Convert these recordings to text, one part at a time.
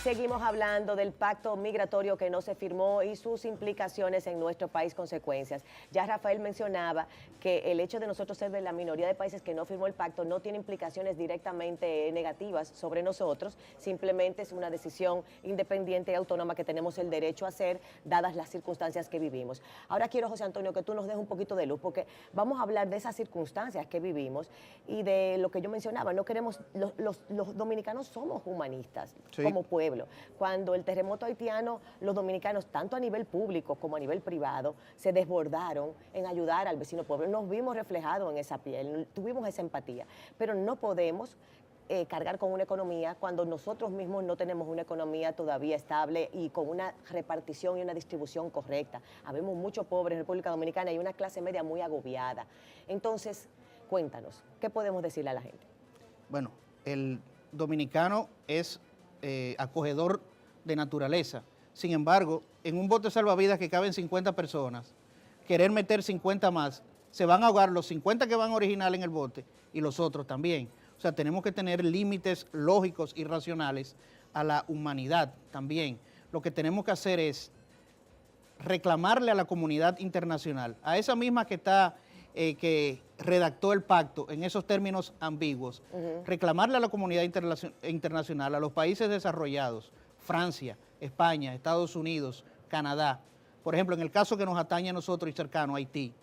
Seguimos hablando del pacto migratorio que no se firmó y sus implicaciones en nuestro país, consecuencias. Ya Rafael mencionaba que el hecho de nosotros ser de la minoría de países que no firmó el pacto no tiene implicaciones directamente negativas sobre nosotros, simplemente es una decisión independiente y autónoma que tenemos el derecho a hacer, dadas las circunstancias que vivimos. Ahora quiero, José Antonio, que tú nos des un poquito de luz, porque vamos a hablar de esas circunstancias que vivimos y de lo que yo mencionaba. No queremos, los dominicanos somos humanistas, sí, como pueblo. Cuando el terremoto haitiano, los dominicanos, tanto a nivel público como a nivel privado, se desbordaron en ayudar al vecino pueblo. Nos vimos reflejados en esa piel, tuvimos esa empatía, pero no podemos cargar con una economía cuando nosotros mismos no tenemos una economía todavía estable y con una repartición y una distribución correcta. Habemos muchos pobres en República Dominicana y una clase media muy agobiada. Entonces, cuéntanos, ¿qué podemos decirle a la gente? Bueno, el dominicano es acogedor de naturaleza. Sin embargo, en un bote salvavidas que caben 50 personas, querer meter 50 más, se van a ahogar los 50 que van original en el bote y los otros también. O sea, tenemos que tener límites lógicos y racionales a la humanidad también. Lo que tenemos que hacer es reclamarle a la comunidad internacional, a esa misma que está que redactó el pacto en esos términos ambiguos, reclamarle a la comunidad internacional, a los países desarrollados, Francia, España, Estados Unidos, Canadá, por ejemplo, en el caso que nos atañe a nosotros y cercano, Haití,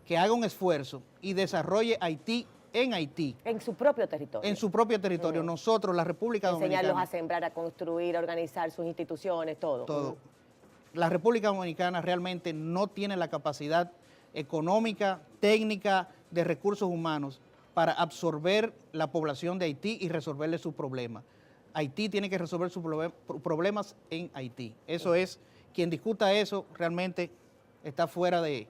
que haga un esfuerzo y desarrolle Haití en Haití. En su propio territorio. En su propio territorio. Nosotros, la República Dominicana. Enseñarlos a sembrar, a construir, a organizar sus instituciones, todo. Todo. La República Dominicana realmente no tiene la capacidad económica, técnica, de recursos humanos para absorber la población de Haití y resolverle sus problemas. Haití tiene que resolver sus problemas en Haití. Eso es, quien discuta eso realmente está fuera de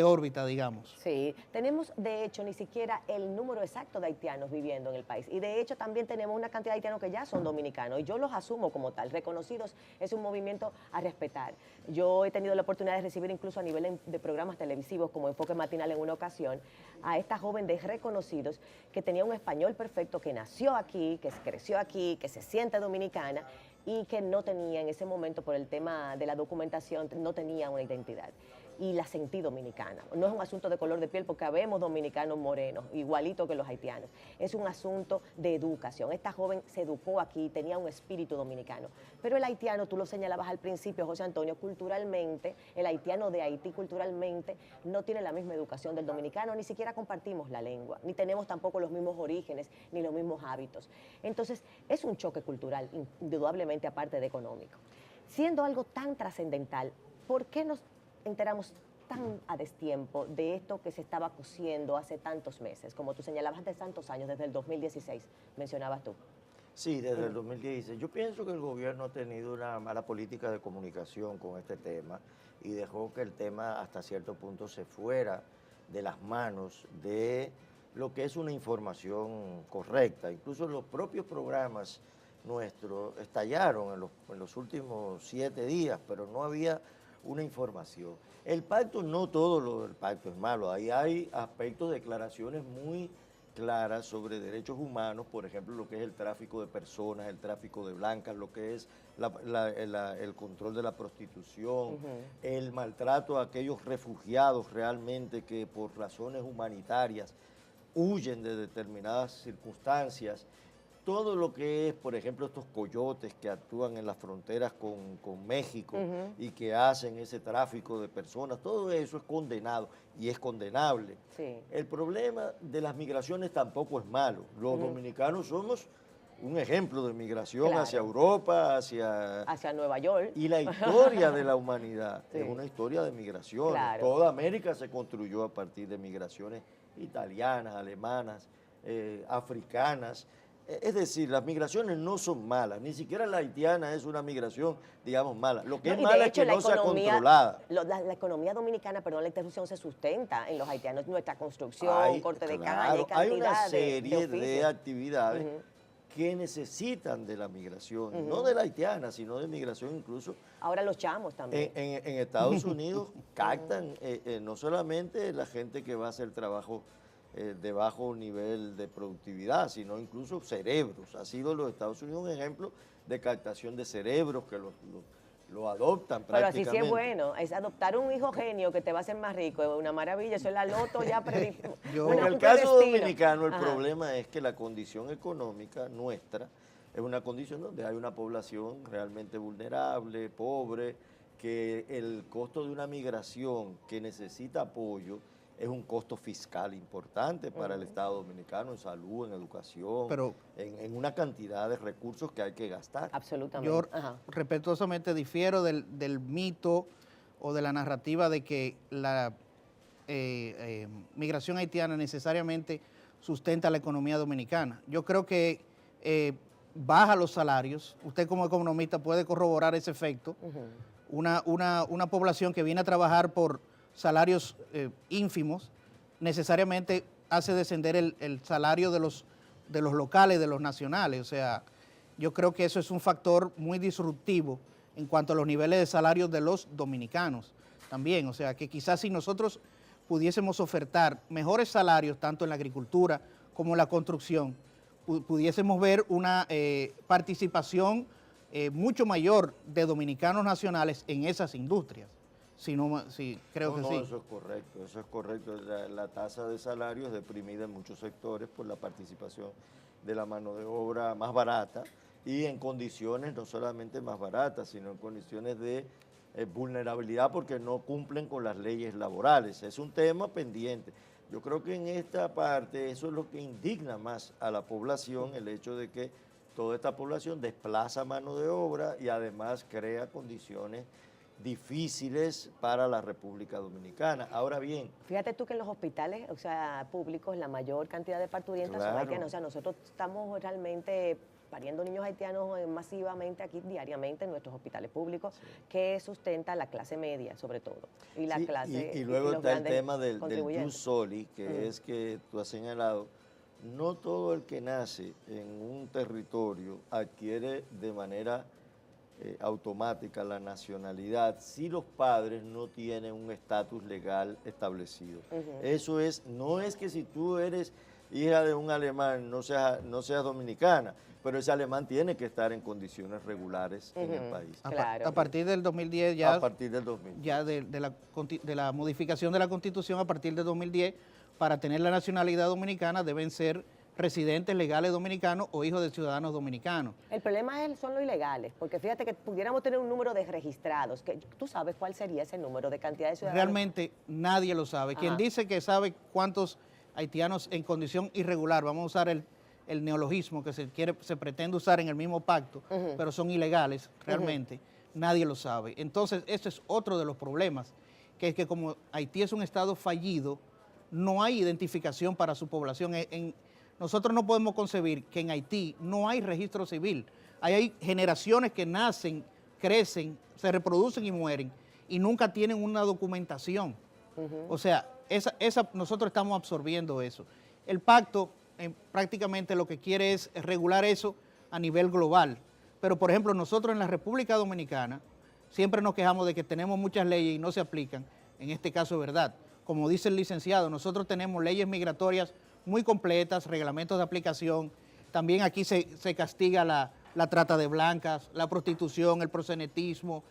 órbita, digamos. Sí, tenemos de hecho ni siquiera el número exacto de haitianos viviendo en el país y de hecho también tenemos una cantidad de haitianos que ya son dominicanos y yo los asumo como tal, reconocidos, es un movimiento a respetar. Yo he tenido la oportunidad de recibir incluso a nivel de programas televisivos como Enfoque Matinal en una ocasión a esta joven de reconocidos que tenía un español perfecto, que nació aquí, que creció aquí, que se siente dominicana y que no tenía en ese momento por el tema de la documentación, no tenía una identidad. Y la sentí dominicana. No es un asunto de color de piel porque habemos dominicanos morenos, igualito que los haitianos. Es un asunto de educación. Esta joven se educó aquí, tenía un espíritu dominicano. Pero el haitiano, tú lo señalabas al principio, José Antonio, culturalmente, el haitiano de Haití culturalmente no tiene la misma educación del dominicano, ni siquiera compartimos la lengua, ni tenemos tampoco los mismos orígenes, ni los mismos hábitos. Entonces, es un choque cultural, indudablemente, aparte de económico. Siendo algo tan trascendental, ¿por qué nos enteramos tan a destiempo de esto que se estaba cociendo hace tantos meses, como tú señalabas, de tantos años, desde el 2016, mencionabas tú? Sí, desde el 2016. Yo pienso que el gobierno ha tenido una mala política de comunicación con este tema y dejó que el tema hasta cierto punto se fuera de las manos de lo que es una información correcta. Incluso los propios programas nuestros estallaron en los últimos 7 días, pero no había una información. El pacto, no todo lo del pacto es malo, ahí hay aspectos, declaraciones muy claras sobre derechos humanos, por ejemplo, lo que es el tráfico de personas, el tráfico de blancas, lo que es el control de la prostitución, el maltrato a aquellos refugiados realmente que por razones humanitarias huyen de determinadas circunstancias. Todo lo que es, por ejemplo, estos coyotes que actúan en las fronteras con México y que hacen ese tráfico de personas, todo eso es condenado y es condenable. Sí. El problema de las migraciones tampoco es malo. Los dominicanos somos un ejemplo de migración hacia Europa, hacia Nueva York. Y la historia de la humanidad es una historia de migraciones. Claro. Toda América se construyó a partir de migraciones italianas, alemanas, africanas. Es decir, las migraciones no son malas, ni siquiera la haitiana es una migración, digamos, mala. Lo que es mala es que no sea controlada. La economía dominicana, perdón la interrupción, se sustenta en los haitianos, nuestra construcción, corte de calle, cantidad hay una serie de de actividades que necesitan de la migración, no de la haitiana, sino de migración incluso. Ahora los chamos también. En Estados Unidos captan no solamente la gente que va a hacer trabajo de bajo nivel de productividad, sino incluso cerebros. Ha sido los Estados Unidos un ejemplo de captación de cerebros que lo adoptan Pero así prácticamente. sí es bueno, es adoptar un hijo genio que te va a hacer más rico, es una maravilla, eso es la loto ya En el un caso predestino. dominicano, el Ajá. problema es que la condición económica nuestra es una condición donde hay una población realmente vulnerable, pobre, que el costo de una migración que necesita apoyo es un costo fiscal importante para el Estado dominicano en salud, en educación, Pero en una cantidad de recursos que hay que gastar. Absolutamente. yo Ajá. respetuosamente difiero del mito o de la narrativa de que la migración haitiana necesariamente sustenta la economía dominicana. Yo creo que baja los salarios. Usted como economista puede corroborar ese efecto. Una población que viene a trabajar por salarios ínfimos necesariamente hace descender el salario de los locales, de los nacionales. O sea, yo creo que eso es un factor muy disruptivo en cuanto a los niveles de salarios de los dominicanos también. O sea, que quizás si nosotros pudiésemos ofertar mejores salarios tanto en la agricultura como en la construcción, pudiésemos ver una participación mucho mayor de dominicanos nacionales en esas industrias. Creo que sí. Eso es correcto. La tasa de salario es deprimida en muchos sectores por la participación de la mano de obra más barata y en condiciones no solamente más baratas, sino en condiciones de vulnerabilidad porque no cumplen con las leyes laborales. Es un tema pendiente. Yo creo que en esta parte eso es lo que indigna más a la población, el hecho de que toda esta población desplaza mano de obra y además crea condiciones difíciles para la República Dominicana. Ahora bien, Fíjate tú que en los hospitales, o sea, públicos, la mayor cantidad de parturientas son Claro. haitianos. O sea, nosotros estamos realmente pariendo niños haitianos masivamente aquí diariamente en nuestros hospitales públicos, que sustenta la clase media, sobre todo. Y la sí, clase y luego los está el grandes tema del jus contribuyentes. soli, que es que tú has señalado, no todo el que nace en un territorio adquiere de manera automática la nacionalidad si los padres no tienen un estatus legal establecido. Eso es, no es que si tú eres hija de un alemán no seas dominicana, pero ese alemán tiene que estar en condiciones regulares en el país. Claro. A partir del 2010 ya, A partir del 2000. ya de la modificación de la Constitución a partir del 2010, para tener la nacionalidad dominicana deben ser residentes legales dominicanos o hijos de ciudadanos dominicanos. El problema son los ilegales, porque fíjate que pudiéramos tener un número de registrados, que tú sabes cuál sería ese número de cantidad de ciudadanos. Realmente nadie lo sabe. Quien Ajá. dice que sabe cuántos haitianos en condición irregular, vamos a usar el neologismo que se pretende usar en el mismo pacto, pero son ilegales realmente, nadie lo sabe. Entonces, ese es otro de los problemas, que es que como Haití es un estado fallido, no hay identificación para su población. Nosotros no podemos concebir que en Haití no hay registro civil. Hay generaciones que nacen, crecen, se reproducen y mueren y nunca tienen una documentación. O sea, nosotros estamos absorbiendo eso. El pacto prácticamente lo que quiere es regular eso a nivel global. Pero, por ejemplo, nosotros en la República Dominicana siempre nos quejamos de que tenemos muchas leyes y no se aplican. En este caso es verdad. Como dice el licenciado, nosotros tenemos leyes migratorias muy completas, reglamentos de aplicación. También aquí se castiga la trata de blancas, la prostitución, el proxenetismo.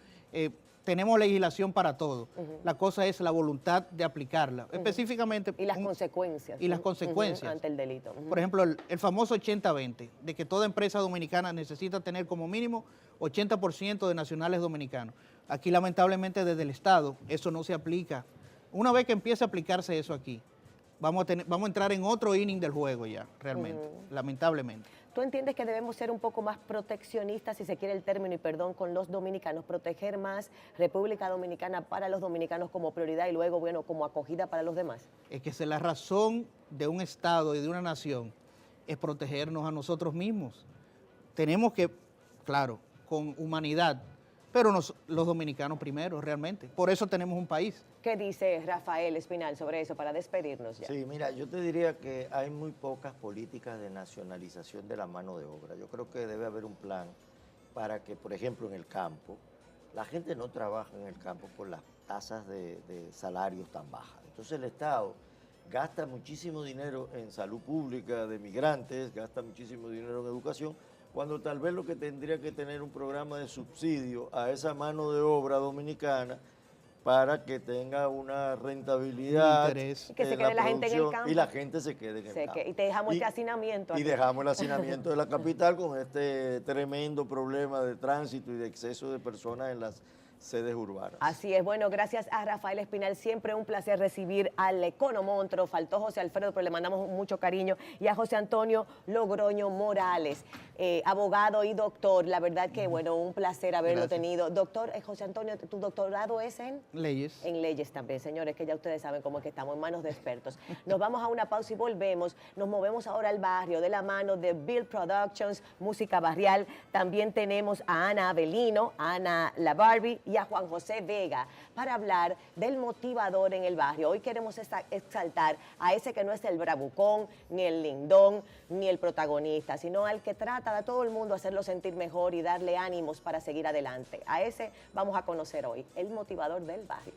Tenemos legislación para todo. La cosa es la voluntad de aplicarla. Específicamente... Y las consecuencias. Y las consecuencias. Ante el delito. Por ejemplo, el famoso 80-20, de que toda empresa dominicana necesita tener como mínimo 80% de nacionales dominicanos. Aquí, lamentablemente, desde el Estado, eso no se aplica. Una vez que empiece a aplicarse eso aquí, vamos a entrar en otro inning del juego ya, realmente, lamentablemente. ¿Tú entiendes que debemos ser un poco más proteccionistas, si se quiere el término, y perdón, con los dominicanos, proteger más República Dominicana para los dominicanos como prioridad y luego, bueno, como acogida para los demás? Es que la razón de un Estado y de una nación es protegernos a nosotros mismos. Tenemos que, claro, con humanidad, pero los dominicanos primero, realmente. Por eso tenemos un país. ¿Qué dice Rafael Espinal sobre eso para despedirnos ya? Sí, mira, yo te diría que hay muy pocas políticas de nacionalización de la mano de obra. Yo creo que debe haber un plan para que, por ejemplo, en el campo, la gente no trabaja en el campo por las tasas de salarios tan bajas. Entonces el Estado gasta muchísimo dinero en salud pública de migrantes, gasta muchísimo dinero en educación, cuando tal vez lo que tendría que tener un programa de subsidio a esa mano de obra dominicana para que tenga una rentabilidad Interés. Y que se en quede la gente en el producción, campo. y la gente se quede en el Sé campo. que- y te dejamos este hacinamiento Y aquí. dejamos el hacinamiento de la capital con este tremendo problema de tránsito y de exceso de personas en las sedes urbanas. Así es, bueno, gracias a Rafael Espinal, siempre un placer recibir al Economontro, faltó José Alfredo, pero le mandamos mucho cariño, y a José Antonio Logroño Morales, abogado y doctor, la verdad que, bueno, un placer haberlo Gracias. tenido. Doctor, José Antonio, ¿tu doctorado es en? Leyes. En leyes también, señores, que ya ustedes saben cómo es que estamos en manos de expertos. Nos vamos a una pausa y volvemos. Nos movemos ahora al barrio de la mano de Bill Productions, música barrial. También tenemos a Ana Avelino, a Ana La Barbie y a Juan José Vega para hablar del motivador en el barrio. Hoy queremos exaltar a ese que no es el bravucón, ni el lindón, ni el protagonista, sino al que trata de a todo el mundo hacerlo sentir mejor y darle ánimos para seguir adelante. A ese vamos a conocer hoy, el motivador del barrio.